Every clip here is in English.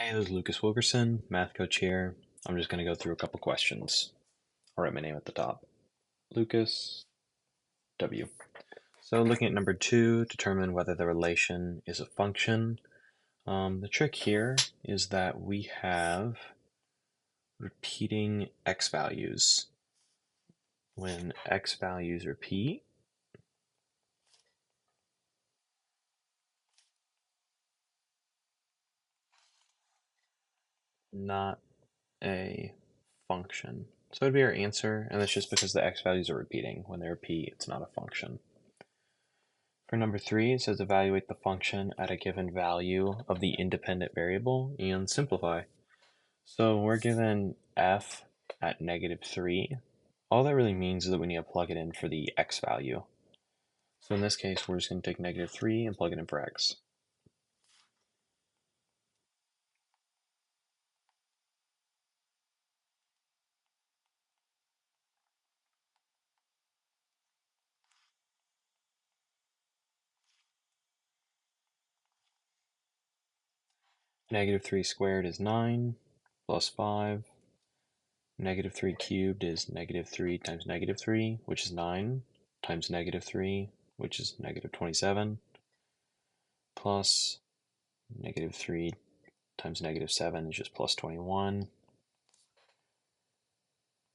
Hey, this is Lucas Wilkerson, math coach here. I'm just going to go through a couple questions. I'll write my name at the top. Lucas W. So looking at number 2, determine whether the relation is a function. The trick here is that we have repeating x values. When x values repeat, not a function. So that'd be our answer, and that's just because the x values are repeating. When they repeat, it's not a function. For number 3, it says evaluate the function at a given value of the independent variable and simplify. So we're given f at -3. All that really means is that we need to plug it in for the x value. So in this case, we're just going to take -3 and plug it in for x. -3 squared is 9, plus 5. -3 cubed is -3 times -3, which is 9, times -3, which is -27, plus -3 times -7 is just plus 21.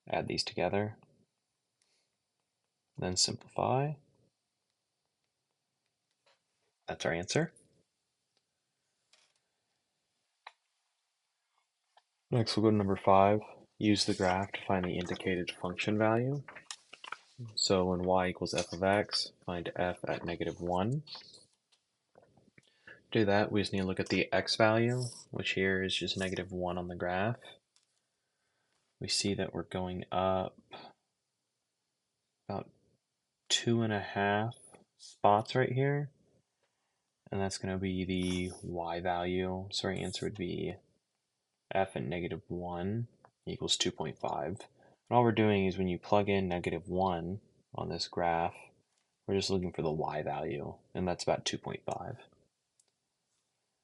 Add these together, then simplify. That's our answer. Next, we'll go to number 5. Use the graph to find the indicated function value. So when y equals f of x, find f at -1. To do that, we just need to look at the x value, which here is just -1 on the graph. We see that we're going up about 2.5 spots right here, and that's going to be the y value. So our answer would be f at -1 equals 2.5. And all we're doing is when you plug in -1 on this graph, we're just looking for the y value, and that's about 2.5.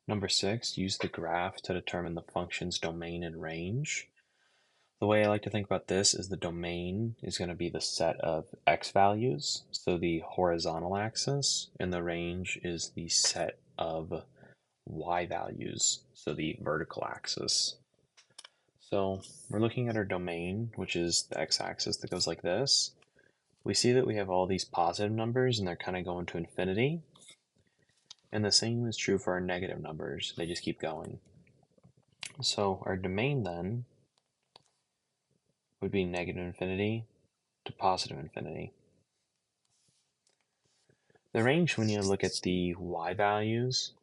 Number 6, use the graph to determine the function's domain and range. The way I like to think about this is the domain is going to be the set of x values, so the horizontal axis, and the range is the set of y values, so the vertical axis. So we're looking at our domain, which is the x-axis that goes like this. We see that we have all these positive numbers and they're kind of going to infinity. And the same is true for our negative numbers. They just keep going. So our domain then would be negative infinity to positive infinity. The range, we need to look at the y values,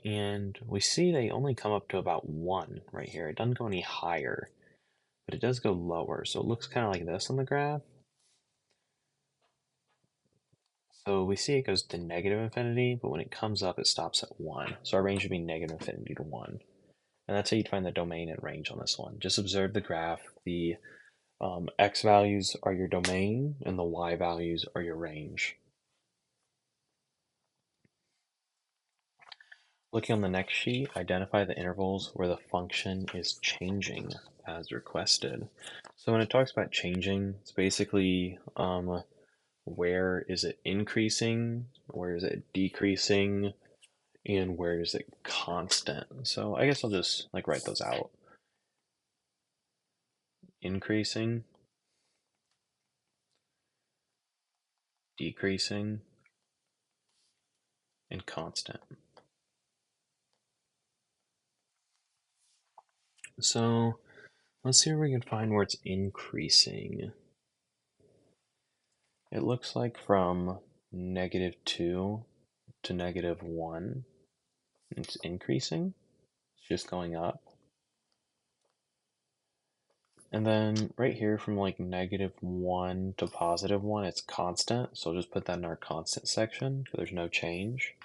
and we see they only come up to about 1 right here. It doesn't go any higher, but it does go lower. So it looks kind of like this on the graph. So we see it goes to negative infinity, but when it comes up, it stops at 1. So our range would be negative infinity to 1. And that's how you'd find the domain and range on this one. Just observe the graph. The x values are your domain, and the y values are your range. Looking on the next sheet, identify the intervals where the function is changing as requested. So when it talks about changing, it's basically where is it increasing, where is it decreasing, and where is it constant. So I guess I'll just like write those out. Increasing, decreasing, and constant. So let's see where we can find where it's increasing. It looks like from -2 to -1, it's increasing. It's just going up. And then right here from like -1 to +1, it's constant. So I'll just put that in our constant section because there's no change.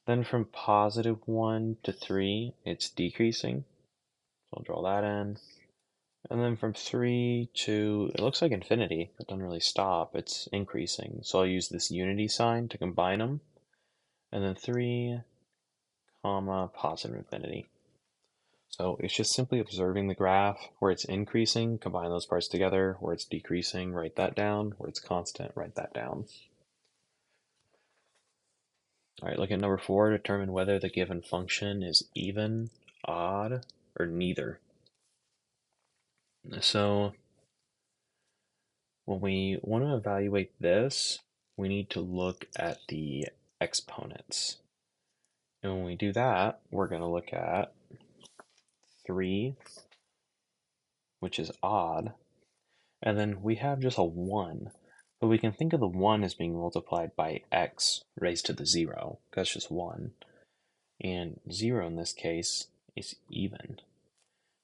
Then from +1 to 3, it's decreasing. So I'll draw that in. And then from 3 to, it looks like infinity. It doesn't really stop. It's increasing. So I'll use this unity sign to combine them. And then 3, comma, positive infinity. So it's just simply observing the graph. Where it's increasing, combine those parts together. Where it's decreasing, write that down. Where it's constant, write that down. All right, look at number 4. Determine whether the given function is even, odd, or neither. So when we want to evaluate this, we need to look at the exponents. And when we do that, we're going to look at 3, which is odd, and then we have just a 1. But we can think of the 1 as being multiplied by x raised to the 0. That's just 1. And 0 in this case is even.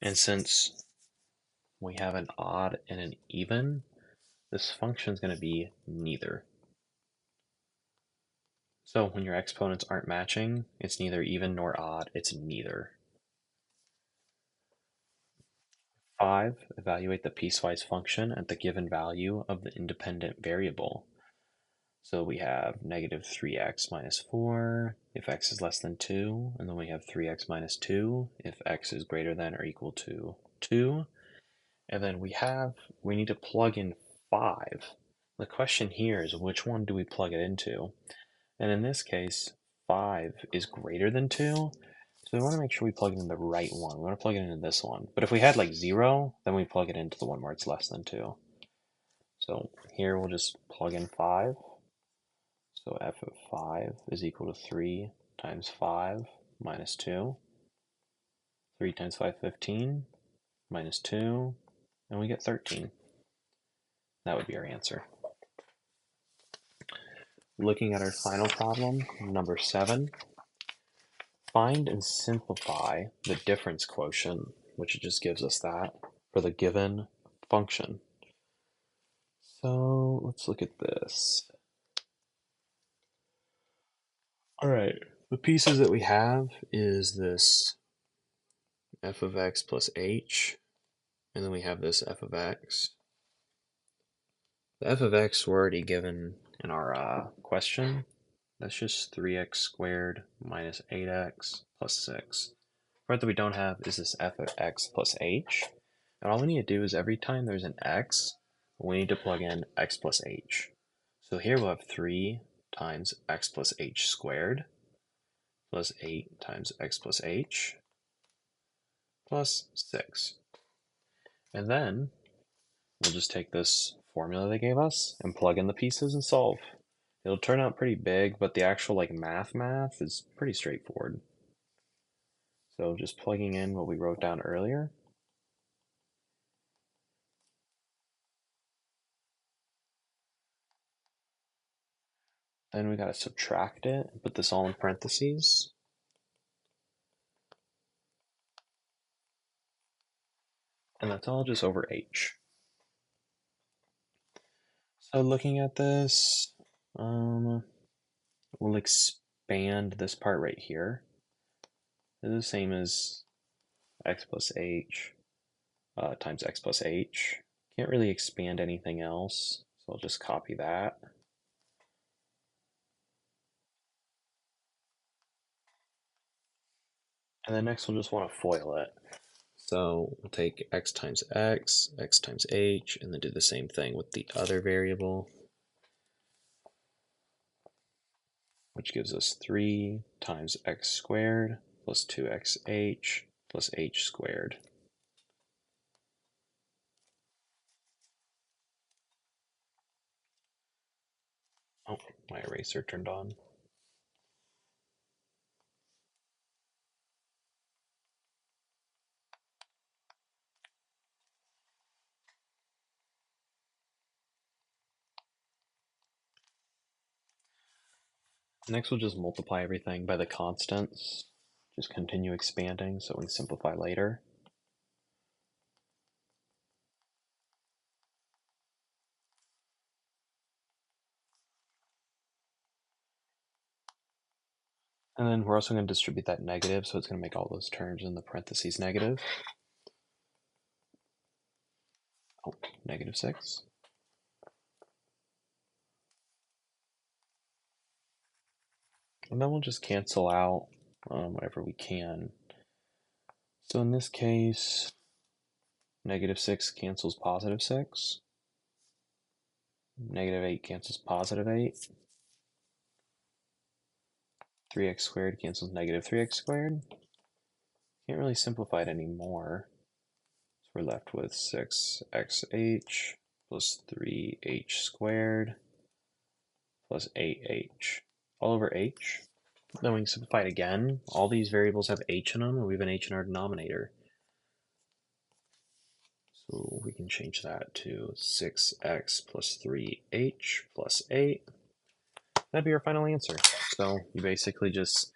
And since we have an odd and an even, this function is going to be neither. So when your exponents aren't matching, it's neither even nor odd, it's neither. 5, evaluate the piecewise function at the given value of the independent variable. So we have negative 3x minus 4 if x is less than 2, and then we have 3x minus 2 if x is greater than or equal to 2. And then we need to plug in 5. The question here is which one do we plug it into? And in this case, 5 is greater than 2, so we want to make sure we plug it in the right one. We want to plug it into this one. But if we had like 0, then we plug it into the one where it's less than 2. So here we'll just plug in 5. So f of 5 is equal to 3 times 5 minus 2. 3 times 5, 15, minus 2, and we get 13. That would be our answer. Looking at our final problem, number 7, find and simplify the difference quotient, which just gives us that, for the given function. So let's look at this. All right, the pieces that we have is this f of x plus h, and then we have this f of x. The f of x were already given in our question. That's just 3x squared minus 8x plus 6. The part that we don't have is this f of x plus h. And all we need to do is every time there's an x, we need to plug in x plus h. So here we'll have 3 times x plus h squared plus 8 times x plus h plus 6. And then we'll just take this formula they gave us and plug in the pieces and solve. It'll turn out pretty big, but the actual like math is pretty straightforward. So just plugging in what we wrote down earlier. Then we gotta subtract it and put this all in parentheses. And that's all just over h. So looking at this, we'll expand this part right here. It's the same as x plus h times x plus h. Can't really expand anything else, so I'll just copy that. And then next we'll just want to FOIL it. So we'll take x times x, x times h, and then do the same thing with the other variable, which gives us 3 times x squared plus 2xh plus h squared. Oh, my eraser turned on. Next we'll just multiply everything by the constants. Just continue expanding so we can simplify later. And then we're also going to distribute that negative, so it's going to make all those terms in the parentheses negative. Oh, negative 6. And then we'll just cancel out whatever we can. So in this case, -6 cancels +6. -8 cancels +8. 3x squared cancels -3x squared. Can't really simplify it anymore. So we're left with 6xh plus 3h squared plus 8h all over h. Then we can simplify it again. All these variables have h in them, and we have an h in our denominator. So we can change that to 6x plus 3h plus 8. That'd be our final answer. So you basically just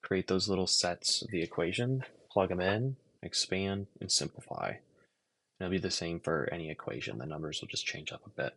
create those little sets of the equation, plug them in, expand, and simplify. And it'll be the same for any equation. The numbers will just change up a bit.